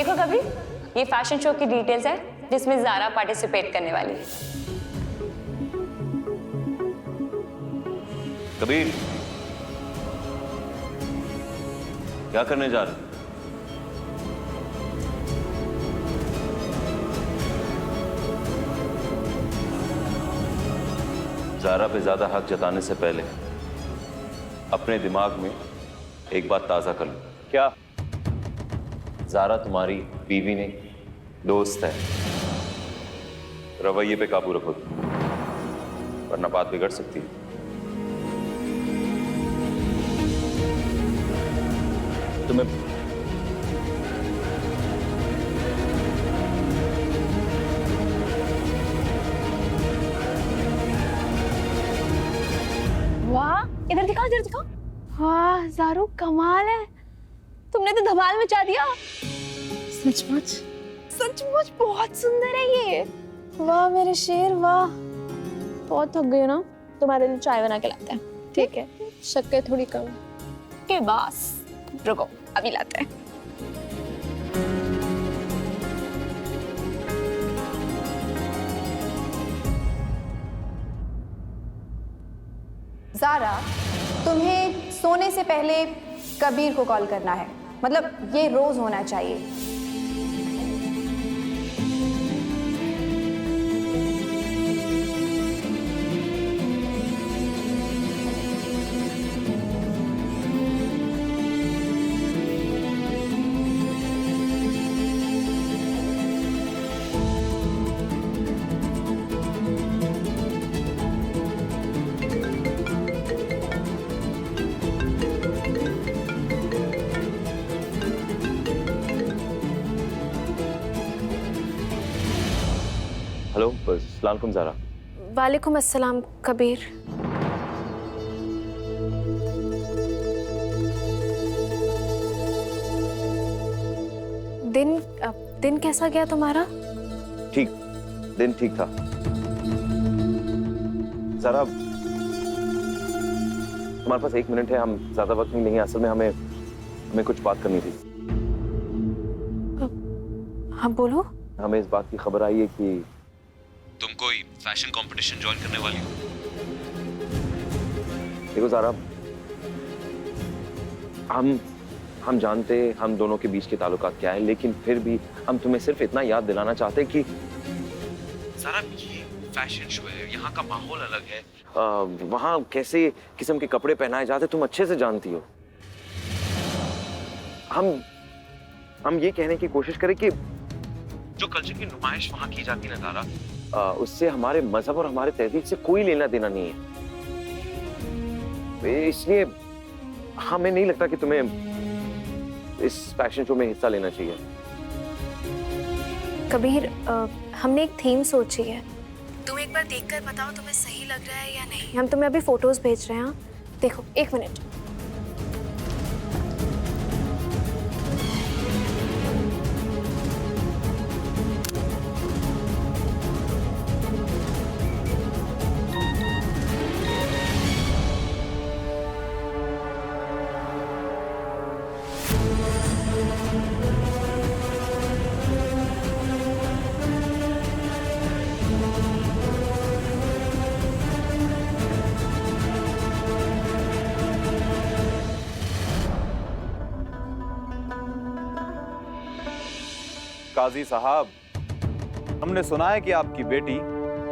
देखो कभी, ये फैशन शो की डिटेल्स है जिसमें ज़ारा पार्टिसिपेट करने वाली है। कबीर, क्या करने जा रहे? ज़ारा पे ज्यादा हक जताने से पहले अपने दिमाग में एक बात ताजा कर लो। क्या? ज़ारा तुम्हारी बीवी नहीं, दोस्त है। रवैये पे काबू रखो, वरना बात बिगड़ सकती है। तुम्हें वाह, इधर दिखाओ, इधर दिखाओ। वाह ज़ारू, कमाल है, तुमने तो धमाल मचा दिया। सचमुच सचमुच बहुत सुंदर है ये। वाह मेरे शेर, वाह। बहुत थक गई हो ना, तुम्हारे लिए चाय बना के लाते हैं। ठीक है, शक्कर थोड़ी कम के बस, रुको अभी लाते हैं। ज़ारा, तुम्हें सोने से पहले कबीर को कॉल करना है, मतलब ये रोज होना चाहिए। हेलो, अस्सलाम वालेकुम ज़ारा। वालेकुम अस्सलाम कबीर। दिन कैसा गया तुम्हारा? ठीक, दिन ठीक था। ज़ारा, तुम्हारे पास 1 मिनट है? हम ज्यादा वक्त नहीं लेंगे, असल में हमें कुछ बात करनी थी। हाँ बोलो। हमें इस बात की खबर आई है कि तुम कोई फैशन कंपटीशन ज्वाइन करने वाली हो। देखो ज़ारा, हम जानते हम दोनों के बीच के ताल्लुकात क्या है, लेकिन फिर भी हम तुम्हें सिर्फ इतना याद दिलाना चाहते हैं कि ज़ारा, ये फैशन शो है, यहाँ का माहौल अलग है। वहाँ कैसे किस्म के कपड़े पहनाए जाते तुम अच्छे से जानती हो। हम ये कहने की कोशिश करें कि जो कल्चर की नुमाइश वहाँ की जाती है ना ज़ारा, उससे हमारे मजहब और हमारे तहजीब से कोई लेना देना नहीं है। इसलिए हमें नहीं लगता कि तुम्हें इस फैशन शो में हिस्सा लेना चाहिए। कबीर, हमने एक थीम सोची है, तुम एक बार देखकर बताओ तुम्हें सही लग रहा है या नहीं। हम तुम्हें अभी फोटोज भेज रहे हैं। देखो 1 मिनट। काजी साहब, हमने सुना है कि आपकी बेटी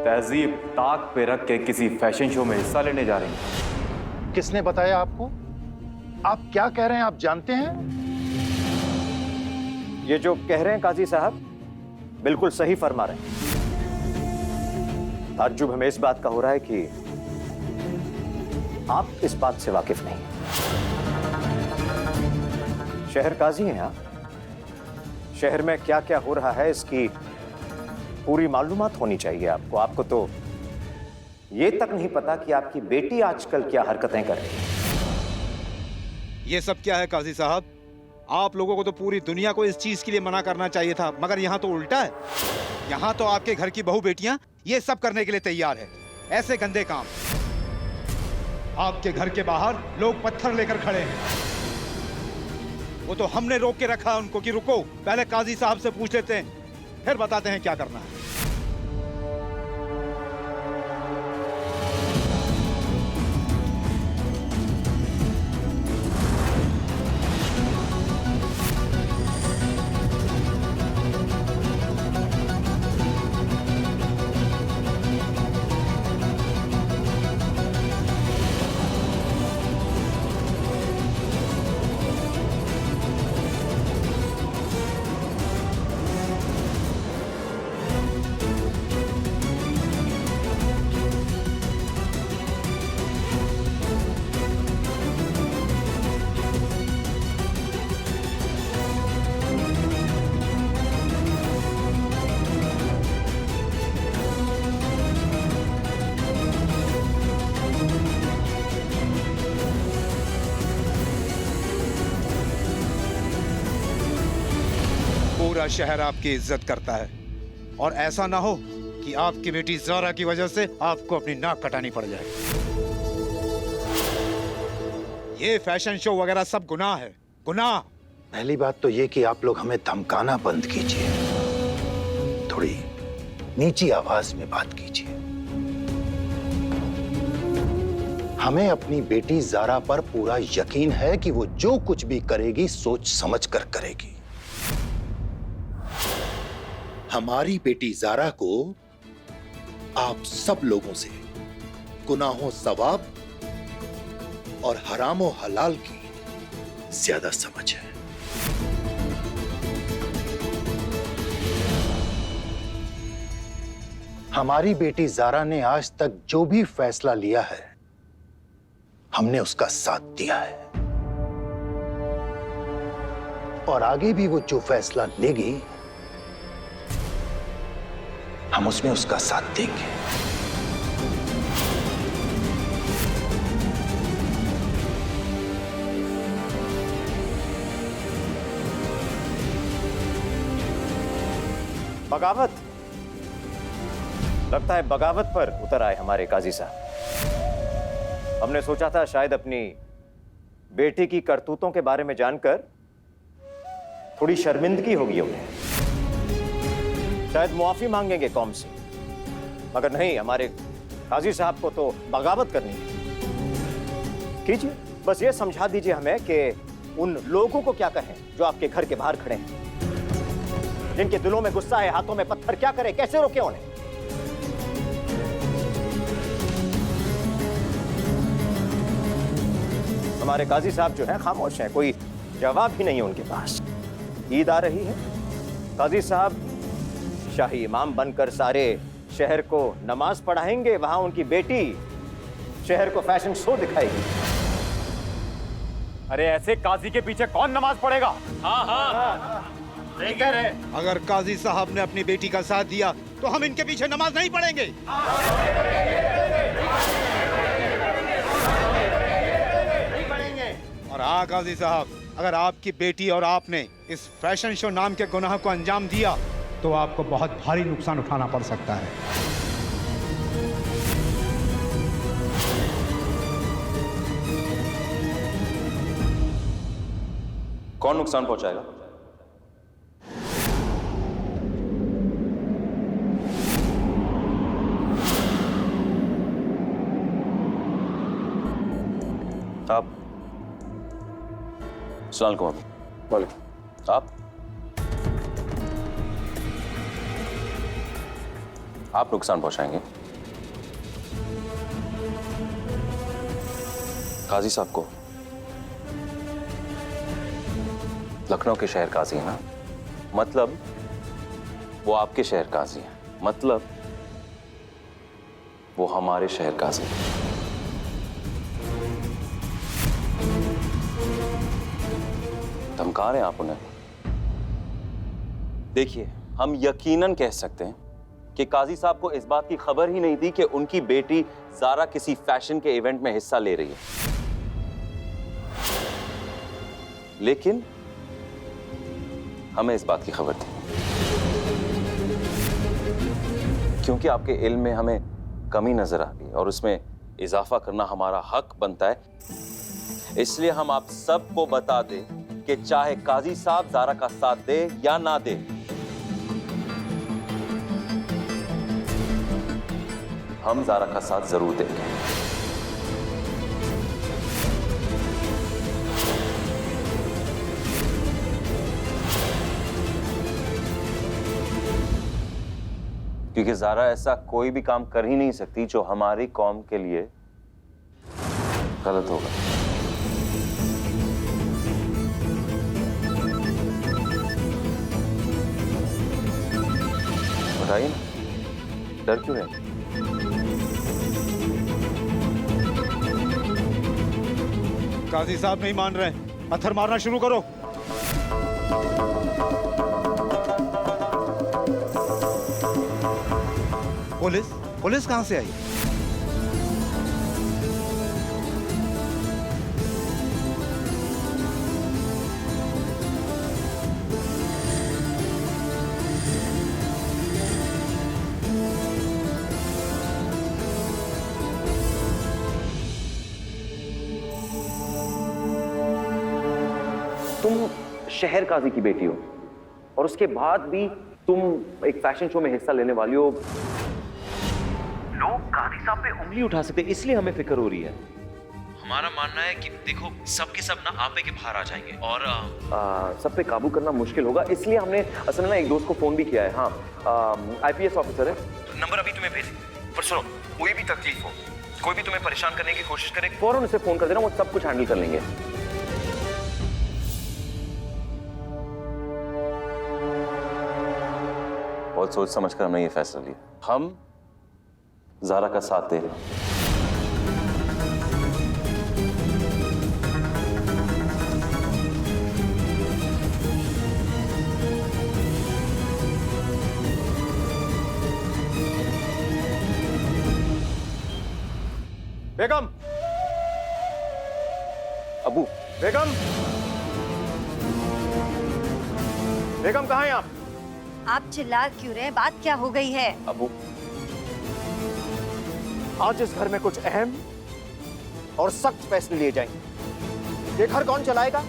तहजीब ताक पे रख के किसी फैशन शो में हिस्सा लेने जा रही है। किसने बताया आपको? आप क्या कह रहे हैं, आप जानते हैं? ये जो कह रहे हैं काजी साहब बिल्कुल सही फरमा रहे हैं। ताज्जुब हमें इस बात का हो रहा है कि आप इस बात से वाकिफ नहीं। शहर काजी हैं आप, शहर में क्या क्या हो रहा है इसकी पूरी मालूमात होनी चाहिए आपको। आपको तो ये तक नहीं पता कि आपकी बेटी आजकल क्या हरकतें कर रही है। ये सब क्या है काजी साहब? आप लोगों को तो पूरी दुनिया को इस चीज के लिए मना करना चाहिए था, मगर यहाँ तो उल्टा है। यहाँ तो आपके घर की बहू बेटियां ये सब करने के लिए तैयार है। ऐसे गंदे काम। आपके घर के बाहर लोग पत्थर लेकर खड़े हैं। वो तो हमने रोक के रखा है उनको कि रुको, पहले काजी साहब से पूछ लेते हैं, फिर बताते हैं क्या करना है। पूरा शहर आपकी इज्जत करता है, और ऐसा ना हो कि आपकी बेटी ज़ारा की वजह से आपको अपनी नाक कटानी पड़ जाए। ये फैशन शो वगैरह सब गुनाह है, गुनाह। पहली बात तो ये कि आप लोग हमें धमकाना बंद कीजिए, थोड़ी नीची आवाज में बात कीजिए। हमें अपनी बेटी ज़ारा पर पूरा यकीन है कि वो जो कुछ भी करेगी सोच समझ कर करेगी। हमारी बेटी ज़ारा को आप सब लोगों से गुनाहों सवाब और हरामो हलाल की ज्यादा समझ है। हमारी बेटी ज़ारा ने आज तक जो भी फैसला लिया है, हमने उसका साथ दिया है, और आगे भी वो जो फैसला लेगी हम उसमें उसका साथ देंगे। बगावत, लगता है बगावत पर उतर आए हमारे काजी साहब। हमने सोचा था शायद अपनी बेटी की करतूतों के बारे में जानकर थोड़ी शर्मिंदगी होगी उन्हें, शायद मुआफी मांगेंगे कौम से, मगर नहीं, हमारे काजी साहब को तो बगावत करनी है। कीजिए, बस ये समझा दीजिए हमें कि उन लोगों को क्या कहें जो आपके घर के बाहर खड़े हैं, जिनके दिलों में गुस्सा है, हाथों में पत्थर, क्या करें, कैसे रोके उन्हें? हमारे काजी साहब जो हैं खामोश हैं, कोई जवाब ही नहीं है उनके पास। ईद आ रही है, काजी साहब शाही इमाम बनकर सारे शहर को नमाज पढ़ाएंगे, वहां उनकी बेटी शहर को फैशन शो दिखाएगी। अरे ऐसे काजी के पीछे कौन नमाज पढ़ेगा? हाँ। अगर काजी साहब ने अपनी बेटी का साथ दिया तो हम इनके पीछे नमाज नहीं पढ़ेंगे। और हाँ काजी साहब, अगर आपकी बेटी और आपने इस फैशन शो नाम के गुनाह को अंजाम दिया तो आपको बहुत भारी नुकसान उठाना पड़ सकता है। कौन नुकसान पहुंचाएगा? आप। सलाम अलैकुम। वालेकुम। आप नुकसान पहुंचाएंगे? काजी साहब को? लखनऊ के शहर काजी है ना, मतलब वो आपके शहर काजी है, मतलब वो हमारे शहर काजी है। धमका रहे हैं आप उन्हें? देखिए, हम यकीनन कह सकते हैं कि काजी साहब को इस बात की खबर ही नहीं थी कि उनकी बेटी ज़ारा किसी फैशन के इवेंट में हिस्सा ले रही है, लेकिन हमें इस बात की खबर थी, क्योंकि आपके इल्म में हमें कमी नजर आ रही है और उसमें इजाफा करना हमारा हक बनता है। इसलिए हम आप सबको बता दें कि चाहे काजी साहब ज़ारा का साथ दे या ना दे, हम ज़ारा का साथ जरूर देंगे। क्योंकि ज़ारा ऐसा कोई भी काम कर ही नहीं सकती जो हमारी कौम के लिए गलत होगा। बताइए ना, डर क्यों है? काजी साहब नहीं मान रहे, पत्थर मारना शुरू करो। पुलिस पुलिस कहां से आई? तुम शहर काजी की बेटी हो और उसके बाद भी तुम एक फैशन शो में हिस्सा लेने वाली हो। लोग काजी साहब पे उंगली उठा सकते, इसलिए हमें फिक्र हो रही है। हमारा मानना है कि देखो सब के सब ना आपे के बाहर आ जाएंगे और सब पे काबू करना मुश्किल होगा, इसलिए हमने असल में ना एक दोस्त को फोन भी किया है। हाँ, IPS ऑफिसर है, नंबर अभी तुम्हें भेज। पर सुनो, कोई भी तकलीफ हो, कोई भी तुम्हें परेशान करने की कोशिश करे, फौरन उसे फोन कर देना, वो सब कुछ हैंडल कर लेंगे। बहुत सोच समझ कर हमने ये फैसला लिया। हम ज़ारा का साथ दे रहे हैं। बेगम, अबू, बेगम, बेगम कहाँ हैं आप? आप चिल्ला क्यों रहे? बात क्या हो गई है? अबू, आज इस घर में कुछ अहम और सख्त फैसले लिए जाएंगे। ये घर कौन चलाएगा,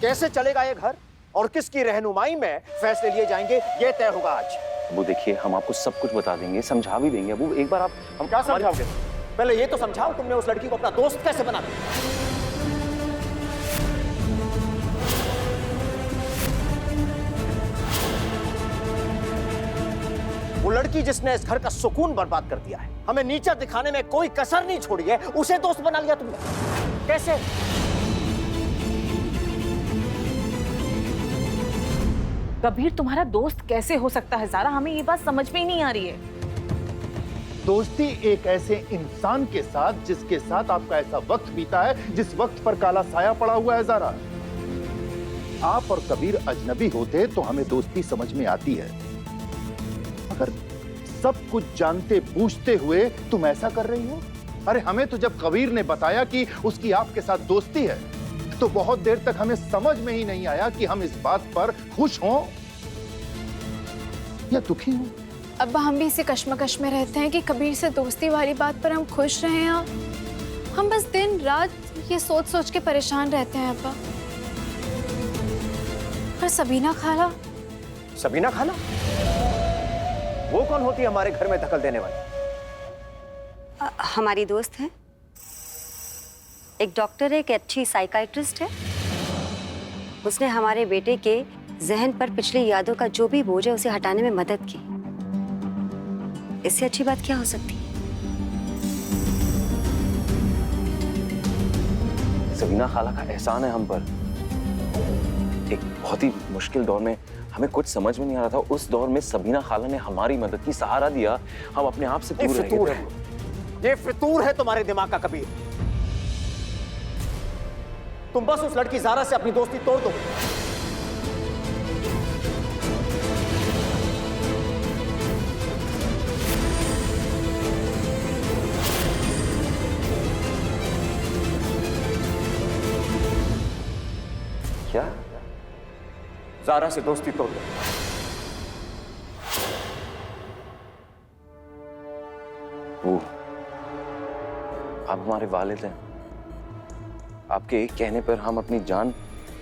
कैसे चलेगा ये घर, और किसकी रहनुमाई में फैसले लिए जाएंगे, ये तय होगा आज। अबू देखिए, हम आपको सब कुछ बता देंगे, समझा भी देंगे। अबू एक बार आप हम क्या समझाओगे? पहले ये तो समझाओ, तुमने उस लड़की को अपना दोस्त कैसे बना दिया? वो लड़की जिसने इस घर का सुकून बर्बाद कर दिया है, हमें नीचा दिखाने में कोई कसर नहीं छोड़ी है, उसे दोस्त बना लिया तुमने। कैसे? कबीर तुम्हारा दोस्त कैसे हो सकता है ज़ारा? हमें ये बात समझ में ही नहीं आ रही है। दोस्ती एक ऐसे इंसान के साथ जिसके साथ आपका ऐसा वक्त बीता है जिस वक्त पर काला साया पड़ा हुआ है। ज़ारा, आप और कबीर अजनबी होते तो हमें दोस्ती समझ में आती है, मगर सब कुछ जानते बूझते हुए तुम ऐसा कर रही हो। अरे हमें तो जब कबीर ने बताया कि उसकी आपके साथ दोस्ती है तो बहुत देर तक हमें समझ में ही नहीं आया कि हम इस बात पर खुश हों या दुखी हों। अब्बा, हम भी इसी कश्मकश में रहते हैं कि कबीर से दोस्ती वाली बात पर हम खुश रहे हैं। हम बस दिन रात ये सोच सोच के परेशान रहते हैं अब्बा। पर सबीना खाला? सबीना खाला? वो कौन होती है हमारे घर में दखल देने वाली? हमारी दोस्त है, एक डॉक्टर है, एक अच्छी साइकाइट्रिस्ट है। उसने हमारे बेटे के जहन पर पिछली यादों का जो भी बोझ है उसे हटाने में मदद की। इससे अच्छी बात क्या हो सकती है? सबीना खाला का एहसान है हम पर। एक बहुत ही मुश्किल दौर में हमें कुछ समझ में नहीं आ रहा था, उस दौर में सबीना खाला ने हमारी मदद की, सहारा दिया। हम अपने आप से दूर रह गए थे। ये फितूर है तुम्हारे दिमाग का कबीर। तुम बस उस लड़की ज़ारा से अपनी दोस्ती तोड़ दो। क्या? ज़ारा से दोस्ती तोड़ दो। वो आप हमारे वालिद हैं, आपके एक कहने पर हम अपनी जान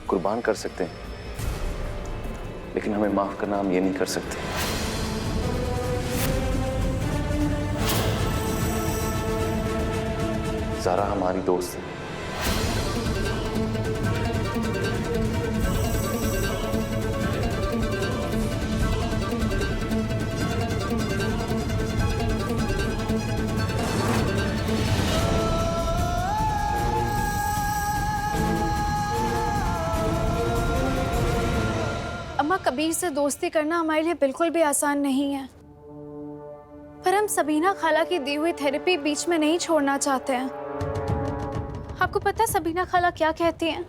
कुर्बान कर सकते हैं, लेकिन हमें माफ करना हम ये नहीं कर सकते। ज़ारा हमारी दोस्त है। अम्मा, कबीर से दोस्ती करना हमारे लिए बिल्कुल भी आसान नहीं है, पर हम सबीना खाला की दी हुई थेरेपी बीच में नहीं छोड़ना चाहते हैं। आपको पता है सबीना खाला क्या कहती हैं?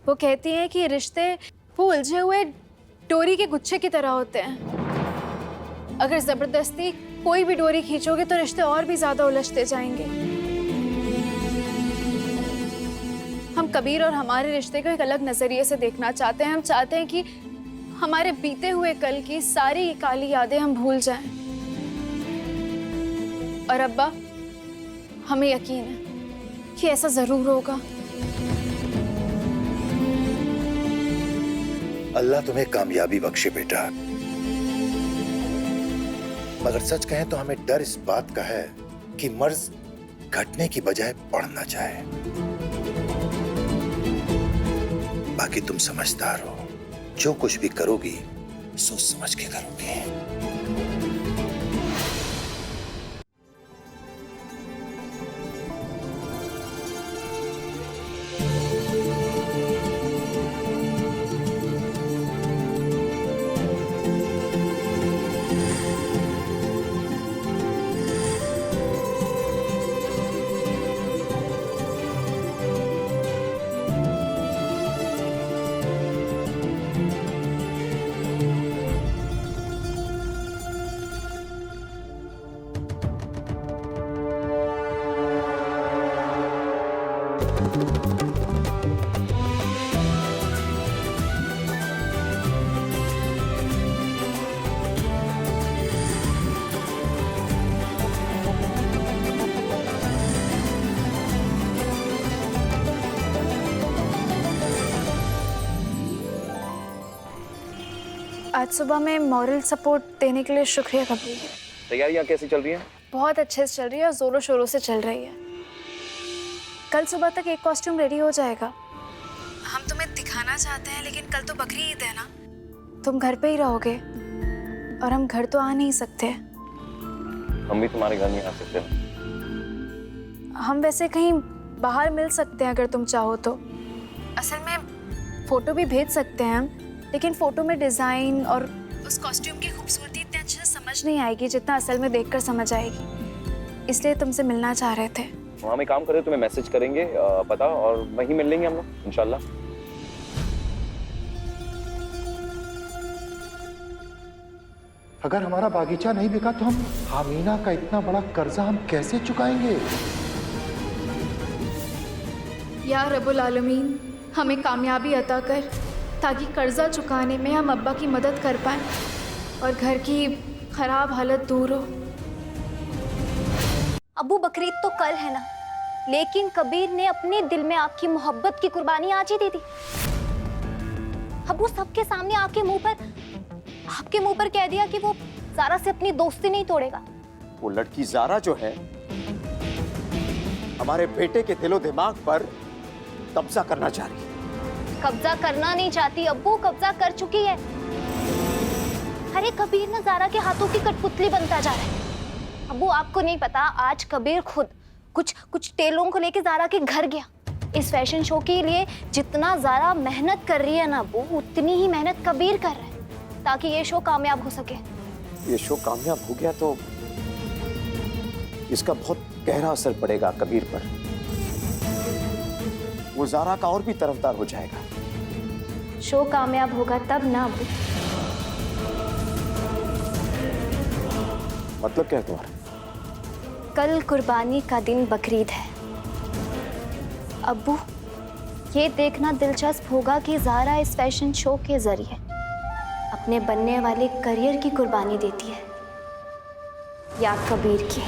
वो कहती हैं कि रिश्ते वो उलझे हुए डोरी के गुच्छे की तरह होते हैं। अगर जबरदस्ती कोई भी डोरी खींचोगे तो रिश्ते और भी ज्यादा उलझते जाएंगे। हम कबीर और हमारे रिश्ते को एक अलग नजरिए से देखना चाहते हैं। हम चाहते हैं कि हमारे बीते हुए कल की सारी काली यादें हम भूल जाएं। और अब्बा, हमें यकीन है कि ऐसा जरूर होगा। अल्लाह तुम्हें कामयाबी बख्शे बेटा। मगर सच कहें तो हमें डर इस बात का है कि मर्ज घटने की बजाय बढ़ना चाहे। बाकी तुम समझदार हो, जो कुछ भी करोगी सोच समझ के करोगी। आज सुबह में मॉरल सपोर्ट देने के लिए शुक्रिया कबीर। तैयारियां कैसी चल रही हैं? बहुत अच्छे से चल रही है और जोरों शोरों से चल रही है। कल सुबह तक एक कॉस्ट्यूम रेडी हो जाएगा। हम तुम्हें दिखाना चाहते हैं, लेकिन कल तो बकरी ईद है ना, तुम घर पे ही रहोगे और हम घर तो आ नहीं सकते। हम भी तुम्हारे घर नहीं आ सकते। हम वैसे कहीं बाहर मिल सकते हैं अगर तुम चाहो तो। असल में फोटो भी भेज सकते हैं हम, लेकिन फोटो में डिजाइन और उस कॉस्ट्यूम की खूबसूरती इतने अच्छे से समझ नहीं आएगी जितना असल में देखकर समझ आएगी। इसलिए तुमसे मिलना चाह रहे थे। हम एक काम करें, तुम्हें मैसेज करेंगे पता, और वहीं मिल लेंगे हम लोग इंशाल्लाह। अगर हमारा बागीचा नहीं बिका तो हम हामीना का इतना बड़ा कर्जा हम कैसे चुकाएंगे? या रब्बुल आलमीन, हमें कामयाबी अता कर ताकि कर्जा चुकाने में हम अब्बा की मदद कर पाएं और घर की खराब हालत दूर हो। अबू, बकरीद तो कल है ना, लेकिन कबीर ने अपने दिल में आपकी मोहब्बत की कुर्बानी आज ही दे दी। अबू, सबके सामने आपके मुंह पर कह दिया कि वो ज़ारा से अपनी दोस्ती नहीं तोड़ेगा। वो लड़की ज़ारा जो है हमारे बेटे के दिलो दिमाग पर कब्जा करना चाह रही है। कब्जा करना नहीं चाहती अब्बू, कब्जा कर चुकी है। अरे कबीर ना ज़ारा के हाथों की कठपुतली बनता जा रहा है। अब्बू, आपको नहीं पता, आज कबीर खुद कुछ टेलों को लेके ज़ारा के घर गया। इस फैशन शो के लिए जितना ज़ारा मेहनत कर रही है ना अब्बू, उतनी ही मेहनत कबीर कर रहा है ताकि ये शो कामयाब हो सके। ये शो कामयाब हो गया तो इसका बहुत गहरा असर पड़ेगा कबीर पर। वो ज़ारा का और भी तरफदार हो जाएगा। शो कामयाब होगा तब ना अब्बू। मतलब क्या है तुम्हारा? कल कुर्बानी का दिन बकरीद है अब्बू। ये देखना दिलचस्प होगा कि ज़ारा इस फैशन शो के जरिए अपने बनने वाले करियर की कुर्बानी देती है या कबीर की।